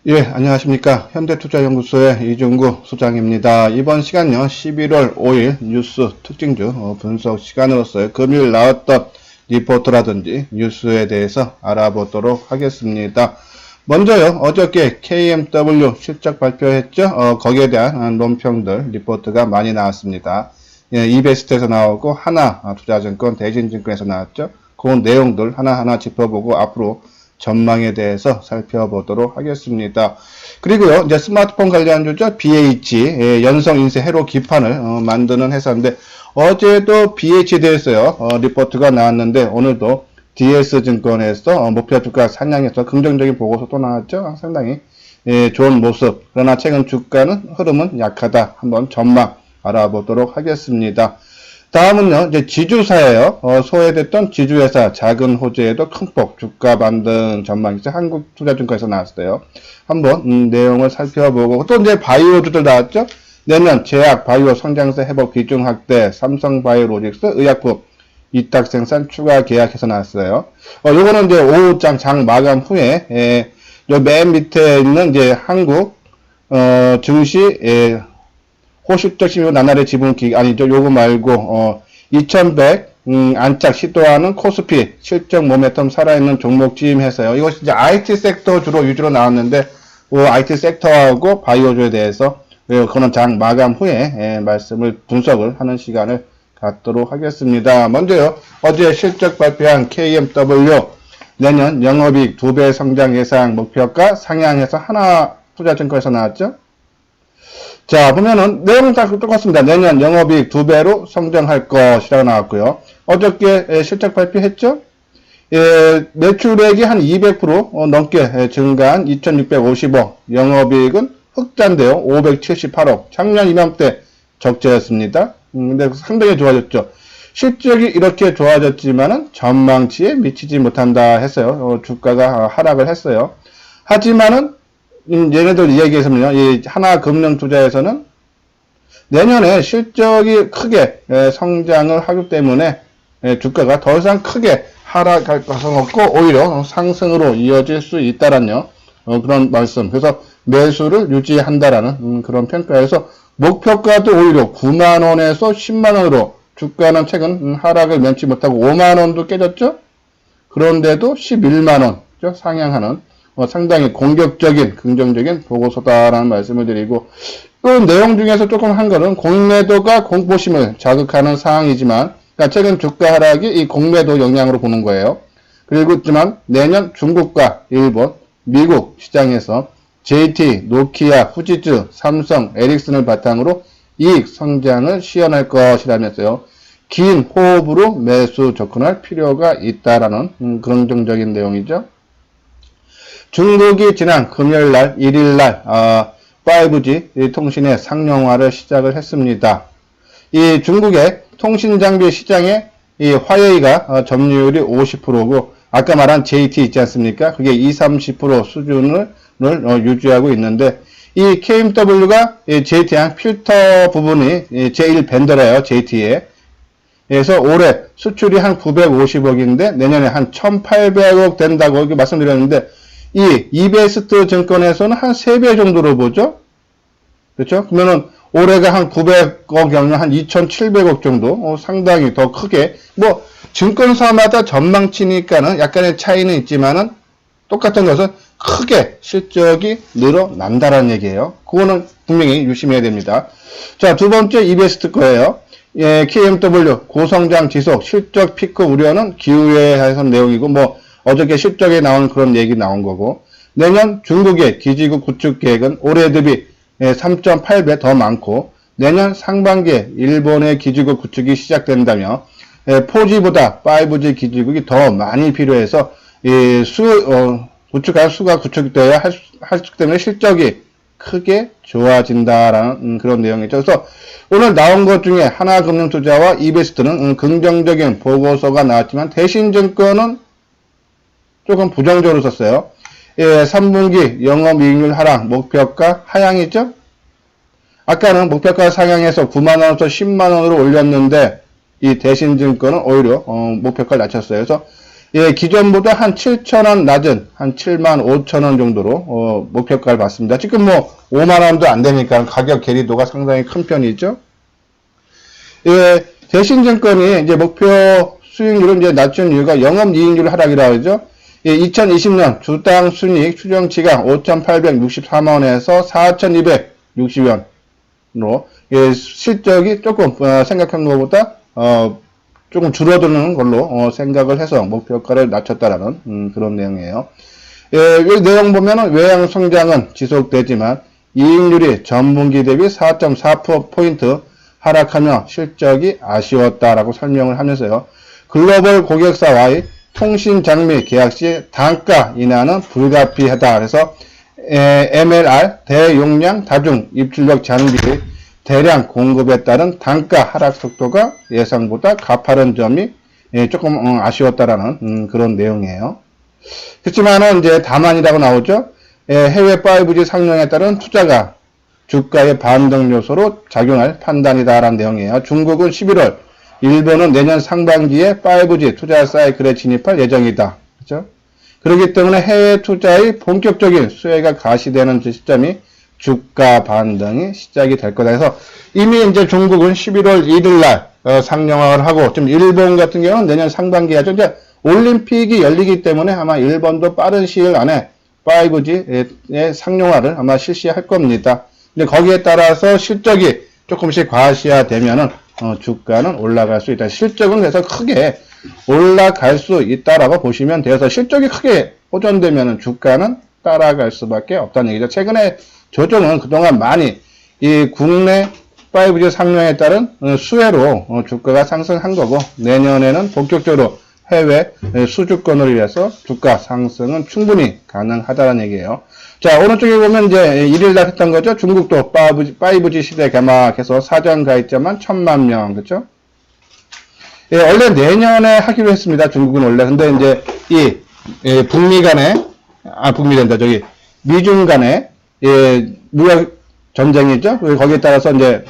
예, 안녕하십니까. 현대투자연구소의 이중구 소장입니다. 이번 시간요, 11월 5일 뉴스 특징주 분석 시간으로서의 금요일 나왔던 리포트라든지 뉴스에 대해서 알아보도록 하겠습니다. 먼저요, 어저께 KMW 실적 발표했죠. 거기에 대한 논평들, 리포트가 많이 나왔습니다. 예, 이베스트에서 나오고 하나투자증권, 대신증권에서 나왔죠. 그 내용들 하나하나 짚어보고 앞으로 전망에 대해서 살펴보도록 하겠습니다. 그리고요, 이제 스마트폰 관련주죠. BH, 예, 연성인쇄 회로 기판을 만드는 회사인데, 어제도 BH에 대해서요, 리포트가 나왔는데, 오늘도 DS증권에서 목표 주가 상향해서 긍정적인 보고서 또 나왔죠. 상당히 예, 좋은 모습. 그러나 최근 주가는 흐름은 약하다. 한번 전망 알아보도록 하겠습니다. 다음은요, 이제 지주사예요. 소외됐던 지주회사 작은 호재에도 큰 폭 주가 반등 전망이죠. 한국투자증권에서 나왔어요. 한번 내용을 살펴보고 또 이제 바이오주들 나왔죠. 내년 제약 바이오 성장세 회복 비중 확대, 삼성바이오로직스 의약품 위탁 생산 추가 계약해서 나왔어요. 요거는 이제 오후장 장 마감 후에 요 맨 밑에 있는 이제 한국 증시 호실적 심의 나날의 지분 기간 아니죠. 요거 말고 2100 안착 시도하는 코스피 실적 모멘텀 살아있는 종목 지임해서요. 이것이 이제 IT 섹터 주로 위주로 나왔는데 IT 섹터하고 바이오주에 대해서 그런 장 마감 후에 말씀을 분석을 하는 시간을 갖도록 하겠습니다. 먼저요. 어제 실적 발표한 KMW 내년 영업이익 2배 성장 예상 목표가 상향해서 하나투자증권에서 나왔죠. 자, 보면은 내용은 다 똑같습니다. 내년 영업이익 2배로 성장할 것이라고 나왔고요. 어저께 실적 발표했죠? 매출액이 한 200% 넘게 증가한 2650억, 영업이익은 흑자인데요. 578억, 작년 이맘때 적자였습니다. 근데 상당히 좋아졌죠. 실적이 이렇게 좋아졌지만은 전망치에 미치지 못한다 했어요. 주가가 하락을 했어요. 하지만은 얘네들 이야기에서는요, 이 하나금융투자에서는 내년에 실적이 크게 성장을 하기 때문에 주가가 더 이상 크게 하락할 것은 없고 오히려 상승으로 이어질 수 있다라는 그런 말씀. 그래서 매수를 유지한다라는 그런 평가에서 목표가도 오히려 9만원에서 10만원으로 주가는 최근 하락을 면치 못하고 5만원도 깨졌죠? 그런데도 11만원 상향하는 상당히 공격적인, 긍정적인 보고서다라는 말씀을 드리고, 또 내용 중에서 조금 한 거는 공매도가 공포심을 자극하는 상황이지만, 그러니까 최근 주가 하락이 이 공매도 영향으로 보는 거예요. 그리고 있지만 내년 중국과 일본, 미국 시장에서 JT, 노키아, 후지츠, 삼성, 에릭슨을 바탕으로 이익 성장을 시현할 것이라면서요. 긴 호흡으로 매수 접근할 필요가 있다라는 긍정적인 내용이죠. 중국이 지난 금요일날 1일날 5G 통신의 상용화를 시작을 했습니다. 이 중국의 통신장비 시장에 이 화웨이가 점유율이 50%고 아까 말한 JT 있지 않습니까? 그게 20-30% 수준을 유지하고 있는데 이 KMW가 JT랑 필터 부분이 제일 벤더래요. JT에. 그래서 올해 수출이 한 950억인데 내년에 한 1800억 된다고 이렇게 말씀드렸는데 이 이베스트 증권에서는 한 3배 정도로 보죠. 그렇죠? 그러면은 올해가 한 900억이면 한 2,700억 정도 상당히 더 크게 뭐 증권사마다 전망치니까는 약간의 차이는 있지만은 똑같은 것은 크게 실적이 늘어난다라는 얘기예요. 그거는 분명히 유심해야 됩니다. 자, 두 번째 이베스트 거예요. KMW 고성장 지속 실적 피크 우려는 기후에 해서 내용이고 뭐 어저께 실적에 나온 그런 얘기 나온 거고 내년 중국의 기지국 구축 계획은 올해 대비 3.8배 더 많고 내년 상반기에 일본의 기지국 구축이 시작된다며 4G보다 5G 기지국이 더 많이 필요해서 구축할 수가 구축되어야 하기 때문에 실적이 크게 좋아진다라는 그런 내용이죠. 그래서 오늘 나온 것 중에 하나금융투자와 이베스트는 긍정적인 보고서가 나왔지만 대신증권은 조금 부정적으로 썼어요. 3분기 영업이익률 하락, 목표가 하향이죠? 아까는 목표가 상향해서 9만원에서 10만원으로 올렸는데 이 대신증권은 오히려 목표가를 낮췄어요. 그래서 예, 기존보다 한 7,000원 낮은 한 75,000원 정도로 목표가를 봤습니다. 지금 뭐 5만 원도 안 되니까 가격 괴리도가 상당히 큰 편이죠. 예, 대신증권이 이제 목표 수익률을 이제 낮춘 이유가 영업이익률 하락이라고 하죠. 예, 2020년 주당 순이익 추정치가 5,864만 원에서 4,260원으로 예, 실적이 조금 생각한 것보다 조금 줄어드는 걸로 생각을 해서 목표가를 낮췄다라는 그런 내용이에요. 예, 이 내용 보면은 외형 성장은 지속되지만 이익률이 전분기 대비 4.4%포인트 하락하며 실적이 아쉬웠다라고 설명을 하면서요. 글로벌 고객사와의 통신 장비 계약 시 단가 인하는 불가피하다. 그래서 MLR 대용량 다중 입출력 장비의 대량 공급에 따른 단가 하락 속도가 예상보다 가파른 점이 조금 아쉬웠다라는 그런 내용이에요. 그렇지만은 이제 다만이라고 나오죠. 해외 5G 상용에 따른 투자가 주가의 반등 요소로 작용할 판단이다라는 내용이에요. 중국은 11월, 일본은 내년 상반기에 5G 투자 사이클에 진입할 예정이다. 그렇죠? 그렇기 때문에 해외 투자의 본격적인 수혜가 가시되는 시점이 주가 반등이 시작이 될 거다 해서 이미 이제 중국은 11월 1일 날 상용화를 하고 좀 일본 같은 경우는 내년 상반기에 하죠. 이제 올림픽이 열리기 때문에 아마 일본도 빠른 시일 안에 5G의 상용화를 아마 실시할 겁니다. 근데 거기에 따라서 실적이 조금씩 과시화되면은 주가는 올라갈 수 있다. 실적은 그래서 크게 올라갈 수 있다라고 보시면 돼서 실적이 크게 호전되면은 주가는 따라갈 수밖에 없다는 얘기죠. 최근에 조정은 그동안 많이 이 국내 5G 상용에 따른 수혜로 주가가 상승한 거고 내년에는 본격적으로 해외 수주권을 위해서 주가 상승은 충분히 가능하다는 얘기예요. 자, 오른쪽에 보면 이제 1일날 했던 거죠. 중국도 5G 시대 개막해서 사전 가입자만 1,000만 명, 그렇죠? 예, 원래 내년에 하기로 했습니다. 중국은 원래. 근데 이제 북미 간에 북미 된다. 저기 미중 간에 무역 전쟁이죠. 거기에 따라서 이제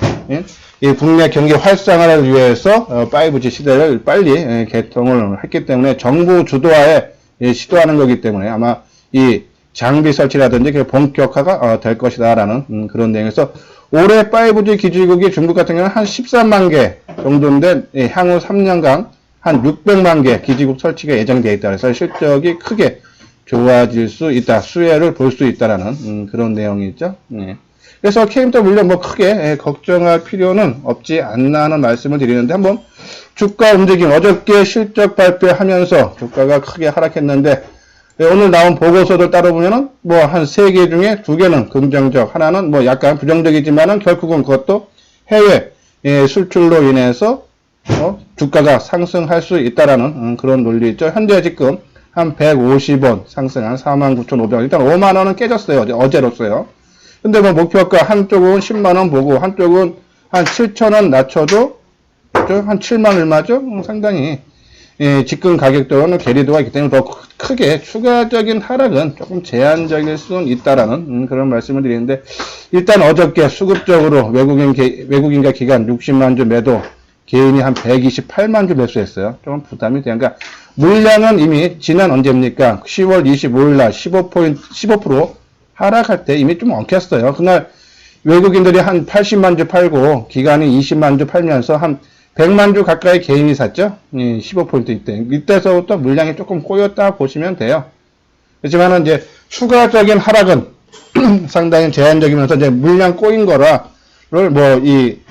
이 국내 경기 활성화를 위해서 5G 시대를 빨리 개통을 했기 때문에 정부 주도하에 시도하는 거기 때문에 아마 이 장비 설치라든지 본격화가 될 것이다라는 그런 내용에서 올해 5G 기지국이 중국 같은 경우는 한 13만 개 정도인데 향후 3년간 한 600만 개 기지국 설치가 예정되어 있다. 그래서 실적이 크게 좋아질 수 있다. 수혜를 볼 수 있다라는 그런 내용이 있죠. 그래서 KMW 뭐 크게 걱정할 필요는 없지 않나 하는 말씀을 드리는데 한번 주가 움직임 어저께 실적 발표하면서 주가가 크게 하락했는데 오늘 나온 보고서를 따라보면은 뭐 한 3개 중에 2개는 긍정적, 하나는 뭐 약간 부정적이지만은 결국은 그것도 해외 수출로 인해서 주가가 상승할 수 있다라는 그런 논리 있죠. 현재 지금 한 150원 상승한 49,500원. 일단 5만 원은 깨졌어요. 어제로서요. 근데 뭐 목표가 한쪽은 10만 원 보고 한쪽은 한 7,000원 낮춰도 한 7만 얼마죠? 상당히 집금 가격도는 괴리도가 있기 때문에 더 크게 추가적인 하락은 조금 제한적일 수는 있다라는 그런 말씀을 드리는데 일단 어저께 수급적으로 외국인과 기관 60만 주 매도 개인이 한 128만 주 매수했어요. 조금 부담이 돼요. 그러니까 물량은 이미 지난 언제입니까? 10월 25일 날 15% 하락할 때 이미 좀 엉켰어요. 그날 외국인들이 한 80만 주 팔고 기관이 20만 주 팔면서 한 100만 주 가까이 개인이 샀죠. 15% 이때. 이때서부터 물량이 조금 꼬였다 보시면 돼요. 그렇지만은 이제 추가적인 하락은 상당히 제한적이면서 이제 물량 꼬인 거라를 뭐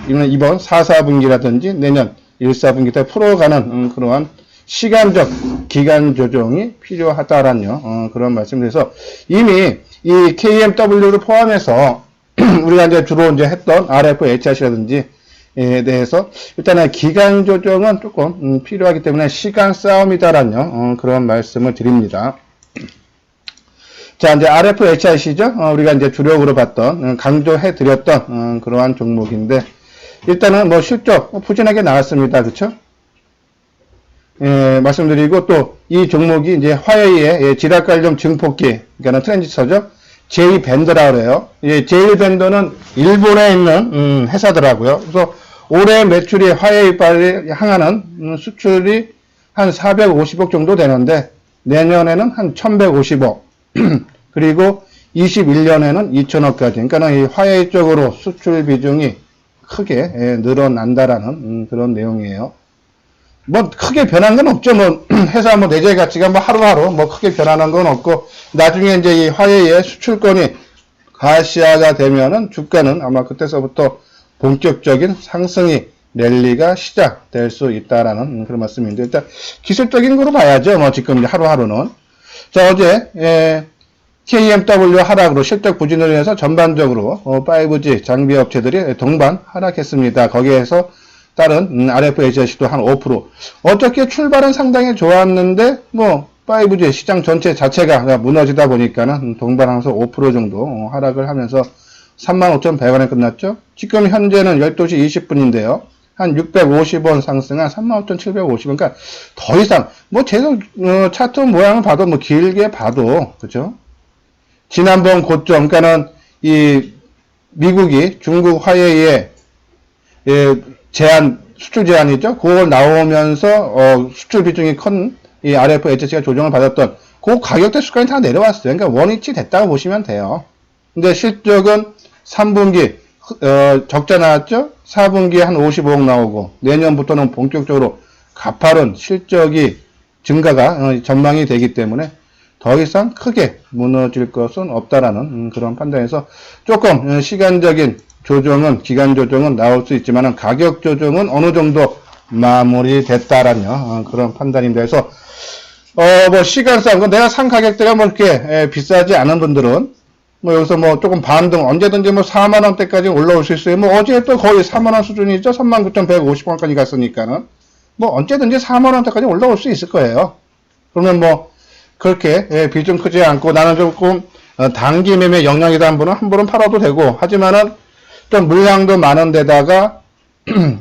이번 4, 4분기라든지 내년 1, 4분기 때 풀어가는 그러한 시간적 기간 조정이 필요하다라는 그런 말씀드려서 이미 이 KMW를 포함해서 우리가 이제 주로 이제 했던 RF, HRC라든지 에 대해서 일단은 기간 조정은 조금 필요하기 때문에 시간 싸움이다라는 그런 말씀을 드립니다. 자, 이제 RF, HRC죠. 우리가 이제 주력으로 봤던 강조해 드렸던 그러한 종목인데 일단은 뭐 실적 푸짐하게 나왔습니다. 그렇죠? 말씀드리고 또 이 종목이 이제 화웨이의 지락관련 증폭기, 그러니까 트랜지스터죠. J밴더라 그래요. J밴더는 일본에 있는 회사더라고요. 그래서 올해 매출이 화웨이빨에 향하는 수출이 한 450억 정도 되는데 내년에는 한 1150억, 그리고 21년에는 2000억까지. 그러니까 이 화웨이 쪽으로 수출 비중이 크게 늘어난다라는 그런 내용이에요. 뭐 크게 변한 건 없죠. 뭐 회사 뭐 내재 가치가 뭐 하루하루 뭐 크게 변하는 건 없고, 나중에 이제 이 화웨이의 수출권이 가시화가 되면은 주가는 아마 그때서부터 본격적인 상승이 랠리가 시작될 수 있다라는 그런 말씀인데, 일단 기술적인 거로 봐야죠. 뭐 지금 하루하루는. 자, 어제 KMW 하락으로 실적 부진을 위해서 전반적으로 5G 장비 업체들이 동반 하락했습니다. 거기에서 따른 RFHC도 한 5%. 어저께 출발은 상당히 좋았는데 뭐 5G 시장 전체 자체가 무너지다 보니까는 동반하면서 5% 정도 하락을 하면서 35,100원에 끝났죠. 지금 현재는 12시 20분인데요. 한 650원 상승한 35,750원. 그러니까 더 이상 뭐 계속 차트 모양을 봐도 뭐 길게 봐도 그죠? 지난번 고점, 그러니까는 이 미국이 중국 화웨이에 수출 제한이죠. 그걸 나오면서 수출 비중이 큰 이 RFHC가 조정을 받았던 그 가격대 수까지 다 내려왔어요. 그러니까 원위치 됐다고 보시면 돼요. 근데 실적은 3분기 적자 나왔죠. 4분기에 한 55억 나오고, 내년부터는 본격적으로 가파른 실적이 증가가 전망이 되기 때문에 더 이상 크게 무너질 것은 없다라는 그런 판단에서 조금 시간적인 조정은, 기간 조정은 나올 수 있지만 가격 조정은 어느 정도 마무리됐다라는 그런 판단입니다. 그래서 뭐 시간상 내가 산 가격대가 뭐 이렇게 비싸지 않은 분들은 뭐 여기서 뭐 조금 반등, 언제든지 뭐 4만원대까지 올라올 수 있어요. 뭐 어제 또 거의 4만원 수준이죠. 39,150원까지 갔으니까는 뭐 언제든지 4만원대까지 올라올 수 있을 거예요. 그러면 뭐 그렇게 비중 크지 않고, 나는 조금 단기 매매 역량이다 한 분은 한 번은 팔아도 되고, 하지만은 좀 물량도 많은 데다가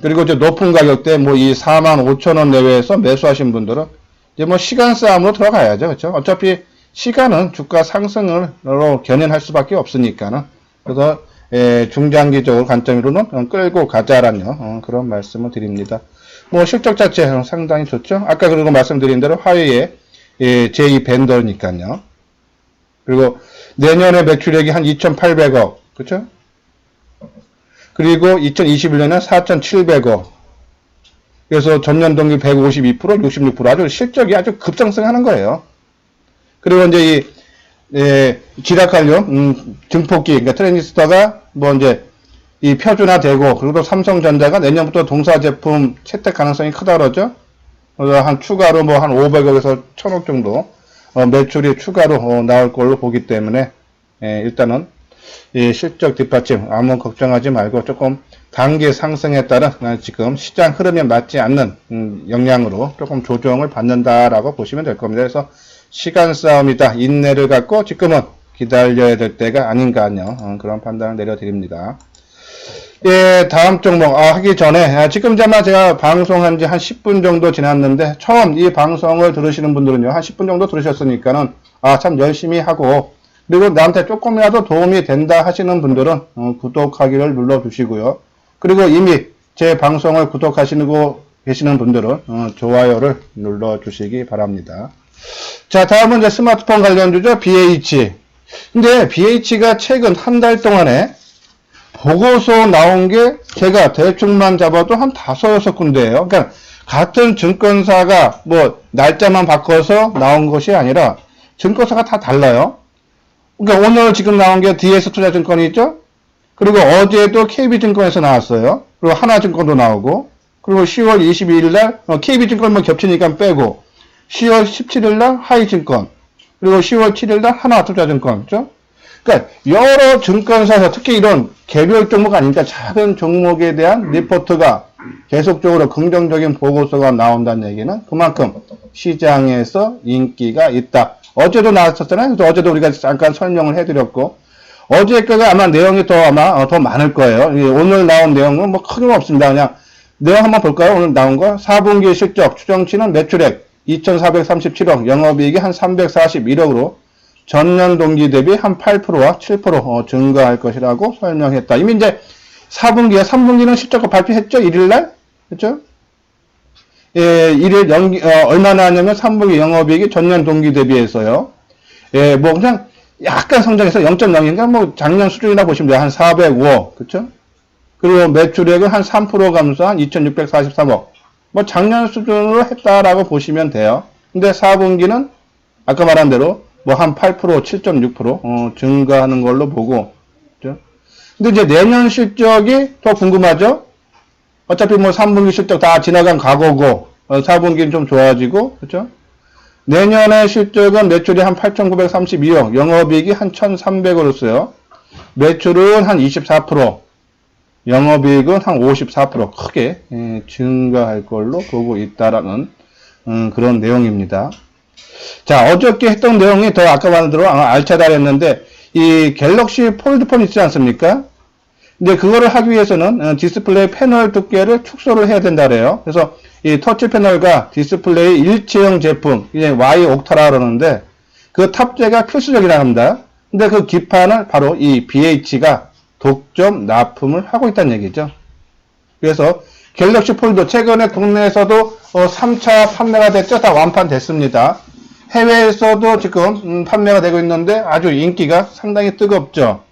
그리고 이제 높은 가격대 뭐 이 45,000원 내외에서 매수하신 분들은 이제 뭐 시간 싸움으로 들어가야죠. 그렇죠? 어차피 시간은 주가 상승으로 견인할 수밖에 없으니까는. 그래서 중장기적으로 관점으로는 끌고 가자라는 그런 말씀을 드립니다. 뭐 실적 자체 상당히 좋죠. 아까 그리고 말씀드린 대로 화웨이의 제2 벤더니까요. 그리고 내년에 매출액이 한 2,800억, 그렇죠? 그리고 2021년에 4,700억. 그래서 전년 동기 152%, 66% 아주 실적이 아주 급상승하는 거예요. 그리고 이제 지락관련 증폭기, 그러니까 트랜지스터가 뭐 이제 이 표준화되고, 그리고 삼성전자가 내년부터 동사 제품 채택 가능성이 크다 그러죠. 그래서 한 추가로 뭐 한 500억에서 1000억 정도 매출이 추가로 나올 걸로 보기 때문에 일단은 이 실적 뒷받침 아무 걱정하지 말고 조금 단기 상승에 따른 지금 시장 흐름에 맞지 않는 영향으로 조금 조정을 받는다라고 보시면 될 겁니다. 그래서 시간 싸움이다, 인내를 갖고 지금은 기다려야 될 때가 아닌가요. 그런 판단을 내려드립니다. 다음 종목 하기 전에 지금 아마 제가 방송한 지 한 10분 정도 지났는데, 처음 이 방송을 들으시는 분들은요, 한 10분 정도 들으셨으니까는 참 열심히 하고, 그리고 나한테 조금이라도 도움이 된다 하시는 분들은 구독하기를 눌러주시고요. 그리고 이미 제 방송을 구독하시고 계시는 분들은 좋아요를 눌러주시기 바랍니다. 자, 다음은 이제 스마트폰 관련주죠. BH. 근데 BH가 최근 한 달 동안에 보고서 나온 게 제가 대충만 잡아도 한 5, 6군데예요. 그러니까 같은 증권사가 뭐 날짜만 바꿔서 나온 것이 아니라 증권사가 다 달라요. 그러니까 오늘 지금 나온 게 DS투자증권이 있죠. 그리고 어제도 KB증권에서 나왔어요. 그리고 하나증권도 나오고, 그리고 10월 22일 날 KB증권만 겹치니까 빼고, 10월 17일 날 하이증권, 그리고 10월 7일 날 하나투자증권, 그렇죠? 그러니까 여러 증권사에서 특히 이런 개별 종목 아니니까 작은 종목에 대한 리포트가 계속적으로 긍정적인 보고서가 나온다는 얘기는 그만큼 시장에서 인기가 있다. 어제도 나왔었잖아요. 그래서 어제도 우리가 잠깐 설명을 해드렸고, 어제 거가 아마 내용이 더 많을 거예요. 오늘 나온 내용은 뭐 크게 없습니다. 그냥 내용 한번 볼까요? 오늘 나온 거 4분기 실적 추정치는 매출액 2,437억, 영업이익이 한 341억으로 전년 동기 대비 한 8%와 7% 증가할 것이라고 설명했다. 이미 이제 4분기와 3분기는 실적을 발표했죠. 1일날. 그렇죠? 일일 얼마나 하냐면 3분기 영업이익이 전년 동기 대비해서요. 뭐 그냥 약간 성장해서 0.0인가 뭐 작년 수준이라 보시면 돼요. 한 405억. 그쵸? 그리고 매출액은 한 3% 감소한 2,643억. 뭐 작년 수준으로 했다라고 보시면 돼요. 근데 4분기는 아까 말한 대로 뭐 한 8%, 7.6% 증가하는 걸로 보고. 그죠? 근데 이제 내년 실적이 더 궁금하죠? 어차피 뭐 3분기 실적 다 지나간 과거고 4분기는 좀 좋아지고. 그죠? 내년의 실적은 매출이 한 8,932억, 영업이익이 한 1,300억으로서요. 매출은 한 24%, 영업이익은 한 54% 크게 증가할 걸로 보고 있다라는 그런 내용입니다. 자, 어저께 했던 내용이 더 아까 말한 대로 알차다 했는데 이 갤럭시 폴드폰 있지 않습니까? 근데 그거를 하기 위해서는 디스플레이 패널 두께를 축소를 해야 된다 그래요. 그래서 이 터치 패널과 디스플레이 일체형 제품, 이제 Y 옥타라 그러는데 그 탑재가 필수적이라 합니다. 근데 그 기판을 바로 이 BH가 독점 납품을 하고 있다는 얘기죠. 그래서 갤럭시 폴드 최근에 국내에서도 3차 판매가 됐죠. 다 완판됐습니다. 해외에서도 지금 판매가 되고 있는데 아주 인기가 상당히 뜨겁죠.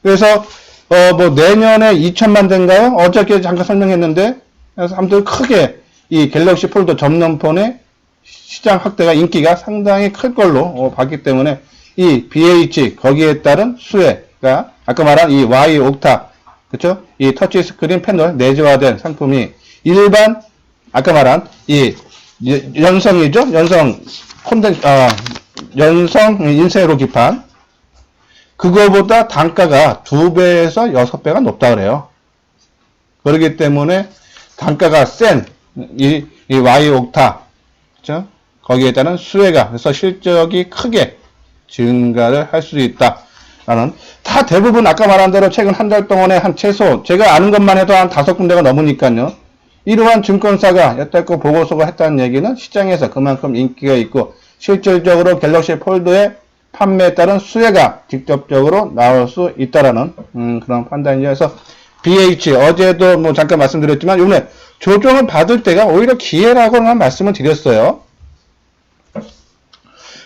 그래서 뭐 내년에 2천만 대인가요? 어저께 잠깐 설명했는데 그래서 아무튼 크게 이 갤럭시 폴드 접는폰의 시장 확대가 인기가 상당히 클 걸로 봤기 때문에 이 BH 거기에 따른 수혜가 아까 말한 이 Y 옥타 그쵸? 이 터치 스크린 패널 내재화된 상품이 일반 아까 말한 이 연성이죠? 연성 인쇄로 기판 그거보다 단가가 2배에서 6배가 높다 그래요. 그렇기 때문에 단가가 센 이 Y 옥타 그쵸? 거기에 따른 수혜가 그래서 실적이 크게 증가를 할 수 있다. 라는 다 대부분 아까 말한 대로 최근 한 달 동안에 한 최소 제가 아는 것만 해도 한 5군데가 넘으니까요. 이러한 증권사가 여태껏 보고서가 했다는 얘기는 시장에서 그만큼 인기가 있고 실질적으로 갤럭시 폴드의 판매에 따른 수혜가 직접적으로 나올 수 있다라는 그런 판단이어서 BH 어제도 뭐 잠깐 말씀드렸지만 이번에 조정을 받을 때가 오히려 기회라고는 말씀을 드렸어요.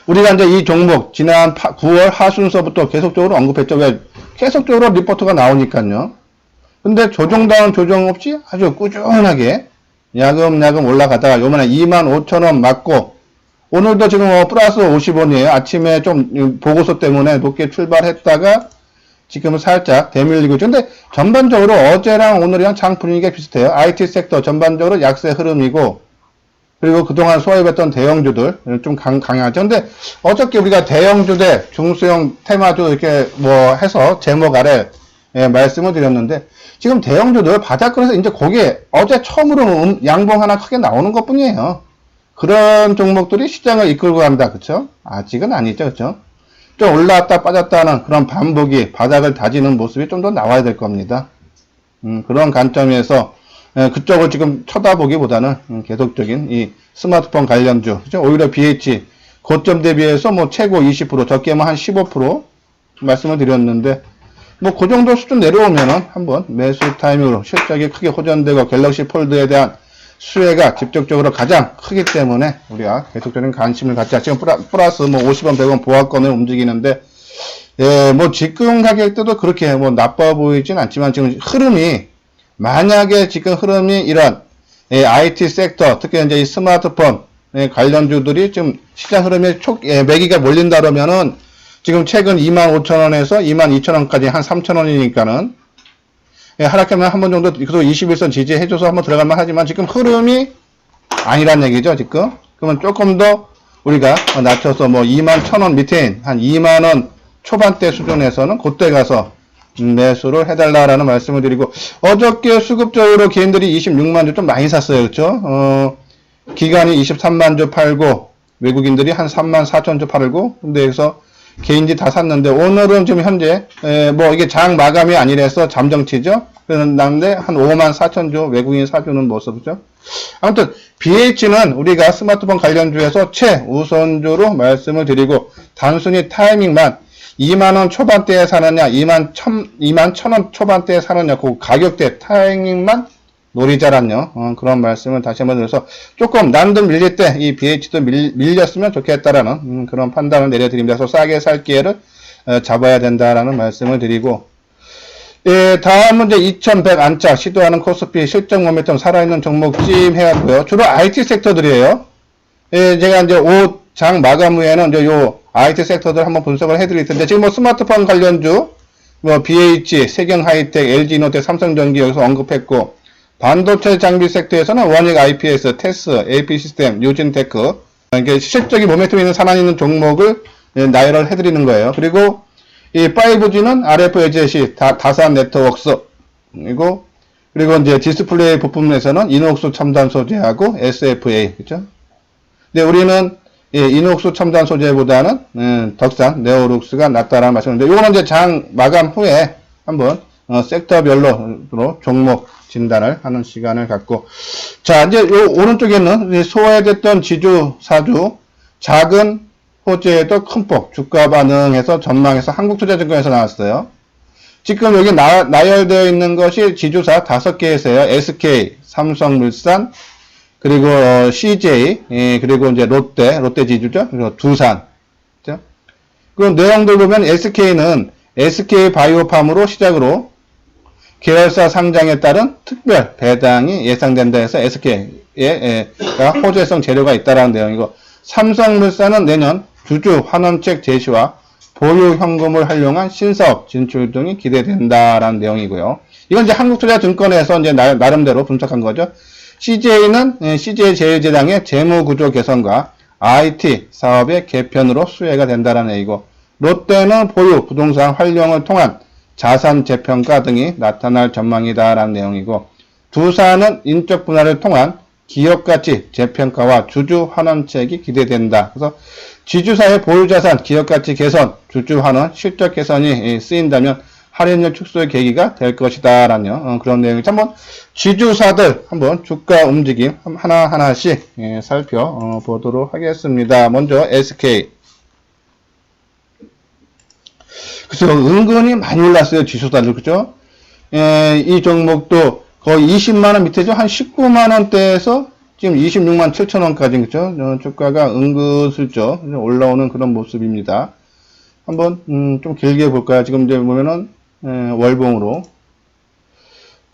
우리가 이제 이 종목 지난 9월 하순서부터 계속적으로 언급했죠. 왜? 계속적으로 리포트가 나오니까요. 근데 조정다운 조정 없이 아주 꾸준하게 야금야금 올라가다가 요번에 25,000원 맞고 오늘도 지금 플러스 50원이에요. 아침에 좀 보고서 때문에 높게 출발했다가 지금은 살짝 대밀리고 있죠. 근데 전반적으로 어제랑 오늘이랑 장 분위기가 비슷해요. IT 섹터 전반적으로 약세 흐름이고 그리고 그동안 소화해봤던 대형주들 좀 강하죠. 근데 어저께 우리가 대형주대 중소형 테마주 이렇게 뭐 해서 제목 아래 말씀을 드렸는데 지금 대형주들 바닥권에서 이제 거기에 어제 처음으로 양봉 하나 크게 나오는 것 뿐이에요. 그런 종목들이 시장을 이끌고 갑니다. 그쵸? 아직은 아니죠. 그쵸? 좀 올라왔다 빠졌다는 그런 반복이 바닥을 다지는 모습이 좀 더 나와야 될 겁니다. 그런 관점에서 그쪽을 지금 쳐다보기보다는 계속적인 이 스마트폰 관련주, 그죠? 오히려 BH 고점 대비해서 뭐 최고 20%, 적게면 한 15% 말씀을 드렸는데, 뭐 그 정도 수준 내려오면은 한번 매수 타이밍으로 실적이 크게 호전되고 갤럭시 폴드에 대한 수혜가 직접적으로 가장 크기 때문에 우리가 계속적인 관심을 갖자. 지금 플러스 뭐 50원, 100원 보합권을 움직이는데, 뭐 지금 가격대도 그렇게 뭐 나빠 보이진 않지만 지금 흐름이 만약에 지금 흐름이 이런 IT 섹터, 특히 이제 이 스마트폰 관련주들이 지금 시장 흐름에 매기가 몰린다 그러면은 지금 최근 25,000원에서 22,000원까지 한 3,000원이니까는 하락하면 한 번 정도 그래도 21선 지지해줘서 한번 들어갈만 하지만 지금 흐름이 아니란 얘기죠, 지금. 그러면 조금 더 우리가 낮춰서 뭐 21,000원 밑에 한 2만원 초반대 수준에서는 그때 가서 매수를 해달라라는 말씀을 드리고 어저께 수급적으로 개인들이 26만 주 좀 많이 샀어요. 그렇죠? 기관이 23만 주 팔고 외국인들이 한 3만 4천 주 팔고 근데 여기서 개인들이 다 샀는데 오늘은 지금 현재 뭐 이게 장 마감이 아니라서 잠정치죠. 그런데 한 5만 4천 주 외국인 사주는 모습이죠. 아무튼 BH는 우리가 스마트폰 관련주에서 최우선주로 말씀을 드리고 단순히 타이밍만 2만원 초반대에 사느냐, 21,000원 초반대에 사느냐, 그 가격대 타이밍만 노리자란요. 그런 말씀을 다시 한번 드려서 조금 난도 밀릴 때 이 BH도 밀렸으면 좋겠다라는 그런 판단을 내려드립니다. 그래서 싸게 살 기회를 잡아야 된다라는 말씀을 드리고, 예, 다음 문제 2100 안착 시도하는 코스피 실적 모멘텀 살아있는 종목 찜 해왔고요. 주로 IT 섹터들이에요. 예, 제가 이제 5장 마감 후에는 이제 요 IT 섹터들 한번 분석을 해드릴 텐데, 지금 뭐 스마트폰 관련주, 뭐 BH, 세경하이텍, LG노텍, 삼성전기 여기서 언급했고, 반도체 장비 섹터에서는 원익 IPS, 테스, AP시스템, 유진테크, 이게 실적이 모멘텀 있는 산안 있는 종목을 나열을 해드리는 거예요. 그리고 이 5G는 RFAZ, 다산 네트워크스, 그리고 이제 디스플레이 부품에서는 이녹스 첨단 소재하고 SFA, 그죠? 근데 우리는 이녹스 첨단 소재보다는 덕산, 네오룩스가 낫다라는 말씀인데, 요거는 이제 장 마감 후에 한번 섹터별로 종목 진단을 하는 시간을 갖고, 자, 이제 요 오른쪽에는 소외됐던 지주, 사주, 작은 호재에도 큰 폭, 주가 반응에서 전망해서 한국투자증권에서 나왔어요. 지금 여기 나열되어 있는 것이 지주사 5개에서요. SK, 삼성물산, 그리고 CJ, 그리고 이제 롯데 지주죠. 그리고 두산. 그죠? 그 내용들 보면 SK는 SK 바이오팜으로 시작으로 계열사 상장에 따른 특별 배당이 예상된다 해서 SK가 호재성 재료가 있다라는 내용이고, 삼성물산은 내년 주주 환원책 제시와 보유 현금을 활용한 신사업 진출 등이 기대된다라는 내용이고요. 이건 이제 한국투자증권에서 이제 나름대로 분석한 거죠. CJ는 CJ 제일제당의 재무구조 개선과 IT 사업의 개편으로 수혜가 된다라는 얘기고, 롯데는 보유 부동산 활용을 통한 자산 재평가 등이 나타날 전망이다라는 내용이고, 두산은 인적 분할을 통한 기업가치 재평가와 주주 환원책이 기대된다. 그래서 지주사의 보유자산 기업가치 개선, 주주 환원, 실적 개선이 쓰인다면 할인율 축소의 계기가 될 것이다라는 그런 내용이죠. 한번 지주사들 한번 주가 움직임 하나하나씩 살펴보도록 하겠습니다. 먼저 SK. 그래서 은근히 많이 올랐어요. 지수사들. 그죠? 이 종목도 거의 20만원 밑에죠. 한 19만원대에서 지금 26만 7천원까지, 그죠? 주가가 은근슬쩍 올라오는 그런 모습입니다. 한번, 좀 길게 볼까요? 지금 이제 보면은, 월봉으로.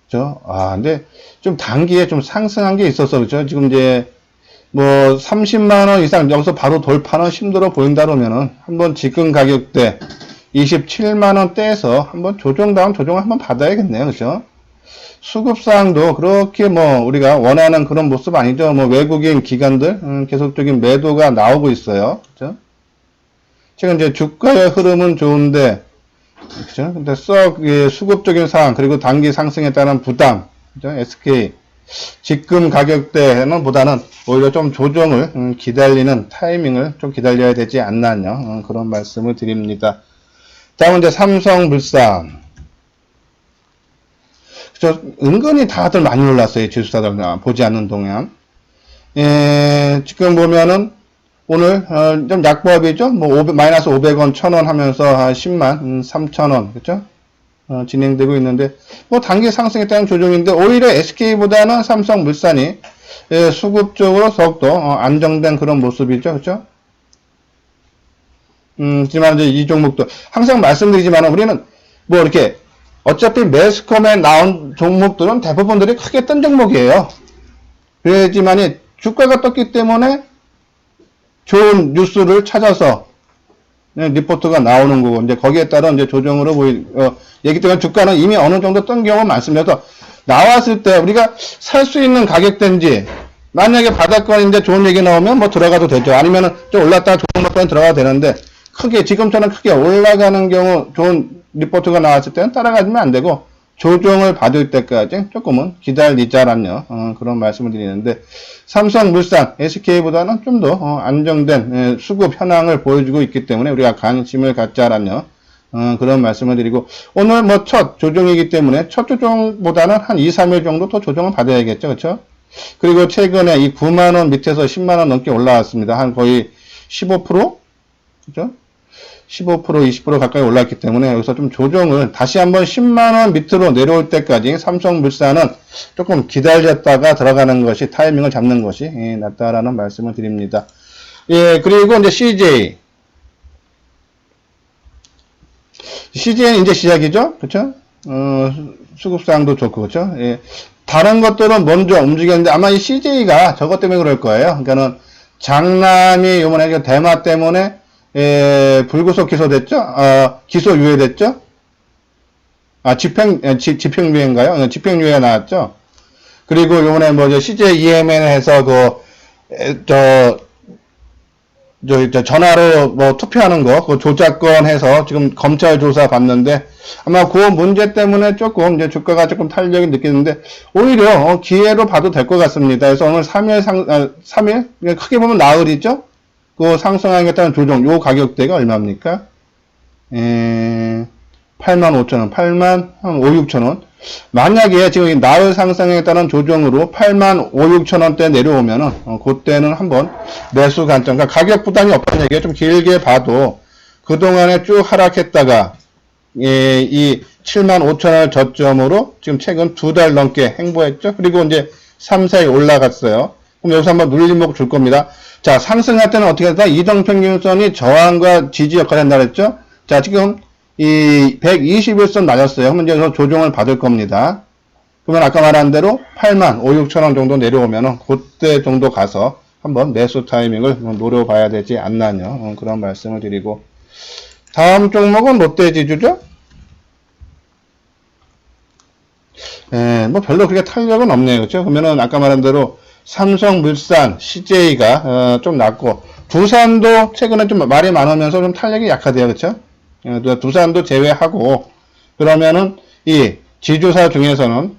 그죠? 근데 좀 단기에 좀 상승한 게 있었어. 그죠? 지금 이제, 뭐, 30만원 이상 여기서 바로 돌파는 힘들어 보인다 그러면은, 한번 지금 가격대 27만원대에서 한번 다운 조정을 한번 받아야겠네요. 그죠? 수급사항도 그렇게 뭐 우리가 원하는 그런 모습 아니죠. 뭐 외국인 기관들 계속적인 매도가 나오고 있어요. 그죠? 지금 이제 주가의 흐름은 좋은데, 그죠? 근데 수급적인 상황 그리고 단기 상승에 따른 부담, 그죠? SK 지금 가격대는 보다는 오히려 좀 조정을 기다리는 타이밍을 좀 기다려야 되지 않나요? 그런 말씀을 드립니다. 다음은 이제 삼성물산. 그죠? 은근히 다들 많이 올랐어요. 지수사들 보지 않는 동안. 지금 보면은 오늘 좀 약보합이죠. 뭐 마이너스 500원, 1000원 하면서 한 10만 3천원, 그죠? 진행되고 있는데, 뭐 단기 상승에 따른 조정인데 오히려 SK보다는 삼성물산이 수급적으로 더욱더 안정된 그런 모습이죠. 그죠? 하지만 이제 이 종목도 항상 말씀드리지만 우리는 뭐 이렇게 어차피 매스컴에 나온 종목들은 대부분들이 크게 뜬 종목이에요. 그렇지만 주가가 떴기 때문에 좋은 뉴스를 찾아서 리포트가 나오는 거고, 이제 거기에 따른 이제 조정으로 얘기 때문에 주가는 이미 어느 정도 뜬 경우가 많습니다. 나왔을 때 우리가 살 수 있는 가격대인지, 만약에 바닥권인데 좋은 얘기 나오면 뭐 들어가도 되죠. 아니면은 좀 올랐다가 좋은 것까지 들어가도 되는데, 지금처럼 크게 올라가는 경우 좋은 리포트가 나왔을 때는 따라가면 안 되고, 조정을 받을 때까지 조금은 기다리자라는 그런 말씀을 드리는데, 삼성물산, SK보다는 좀 더 안정된 수급 현황을 보여주고 있기 때문에 우리가 관심을 갖자라는 그런 말씀을 드리고, 오늘 뭐 첫 조정이기 때문에 첫 조정보다는 한 2, 3일 정도 더 조정을 받아야겠죠. 그렇죠? 그리고 최근에 이 9만원 밑에서 10만원 넘게 올라왔습니다. 한 거의 15%? 그죠? 15%, 20% 가까이 올랐기 때문에 여기서 좀 조정을 다시 한번 10만원 밑으로 내려올 때까지 삼성물산은 조금 기다렸다가 들어가는 것이 타이밍을 잡는 것이 낫다라는 말씀을 드립니다. 예, 그리고 이제 CJ는 이제 시작이죠. 그쵸? 수급상도 좋고, 그쵸? 예. 다른 것들은 먼저 움직였는데 아마 이 CJ가 저것 때문에 그럴 거예요. 그러니까는 장남이 요번에 대마 때문에 불구속 기소됐죠? 기소 유예됐죠? 집행유예인가요? 집행유예 나왔죠? 그리고 요번에 뭐죠? CJ EMN에서 전화로 뭐 투표하는 거, 그 조작권 해서 지금 검찰 조사 받는데 아마 그 문제 때문에 조금 이제 주가가 조금 탄력이 느끼는데 오히려 기회로 봐도 될 것 같습니다. 그래서 오늘 3일? 크게 보면 나흘이죠? 그 상승하겠다는 조정, 요 가격대가 얼마입니까? 85,000원, 85,600원. 만약에 지금 나흘 상승에 따른 조정으로 85,600원대 내려오면은, 그때는 한번 매수 관점과 가격 부담이 없다는 얘기가 좀 길게 봐도 그동안에 쭉 하락했다가, 이 75,000원을 저점으로 지금 최근 2달 넘게 행보했죠. 그리고 이제 3, 4일 올라갔어요. 그럼 여기서 한번 눌림목 줄 겁니다. 자, 상승할 때는 어떻게 했다? 이동평균선이 저항과 지지 역할을 한다 그랬죠? 자, 지금 이 121선 낮았어요. 그러면 여기서 조정을 받을 겁니다. 그러면 아까 말한 대로 85,600원 정도 내려오면은 그때 정도 가서 한번 매수 타이밍을 노려봐야 되지 않나요? 그런 말씀을 드리고. 다음 종목은 롯데지주죠? 뭐 별로 그렇게 탄력은 없네요. 그렇죠? 그러면은 아까 말한 대로 삼성물산, CJ가 좀 낮고 두산도 최근에 좀 말이 많으면서 좀 탄력이 약하대요. 그렇죠? 두산도 제외하고 그러면은 이 지주사 중에서는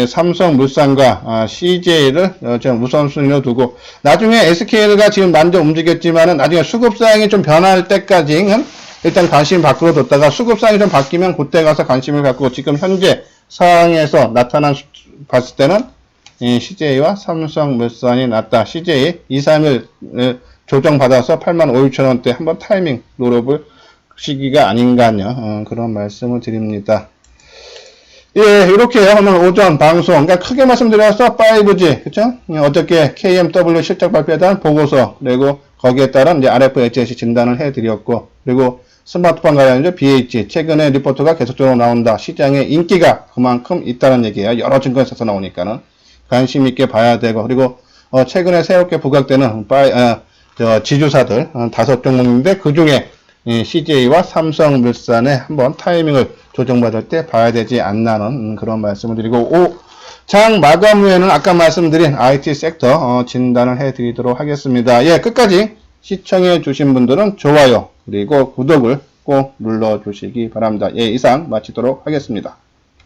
삼성물산과 CJ를 지금 우선순위로 두고 나중에 SK가 지금 먼저 움직였지만은 나중에 수급사항이 좀 변할 때까지는 일단 관심 밖으로 뒀다가 수급사항이 좀 바뀌면 그때 가서 관심을 갖고 지금 현재 상황에서 봤을 때는 CJ와 삼성물산이 낫다. CJ 2, 3일 조정받아서 85,600원대 한번 타이밍 노려볼 시기가 아닌가요? 그런 말씀을 드립니다. 예, 이렇게 오늘 오전 방송, 그러니까 크게 말씀드려서 5G, 그쵸? 어저께 KMW 실적 발표에 대한 보고서, 그리고 거기에 따른 이제 RFHS 진단을 해드렸고, 그리고 스마트폰 관련해서 BH, 최근에 리포트가 계속적으로 나온다. 시장에 인기가 그만큼 있다는 얘기예요. 여러 증권에서 나오니까는. 관심 있게 봐야 되고, 그리고, 최근에 새롭게 부각되는, 지주사들, 5종목인데, 그 중에, CJ와 삼성물산에 한번 타이밍을 조정받을 때 봐야 되지 않나는 그런 말씀을 드리고, 장 마감 후에는 아까 말씀드린 IT 섹터, 진단을 해 드리도록 하겠습니다. 예, 끝까지 시청해 주신 분들은 좋아요, 그리고 구독을 꼭 눌러 주시기 바랍니다. 예, 이상 마치도록 하겠습니다.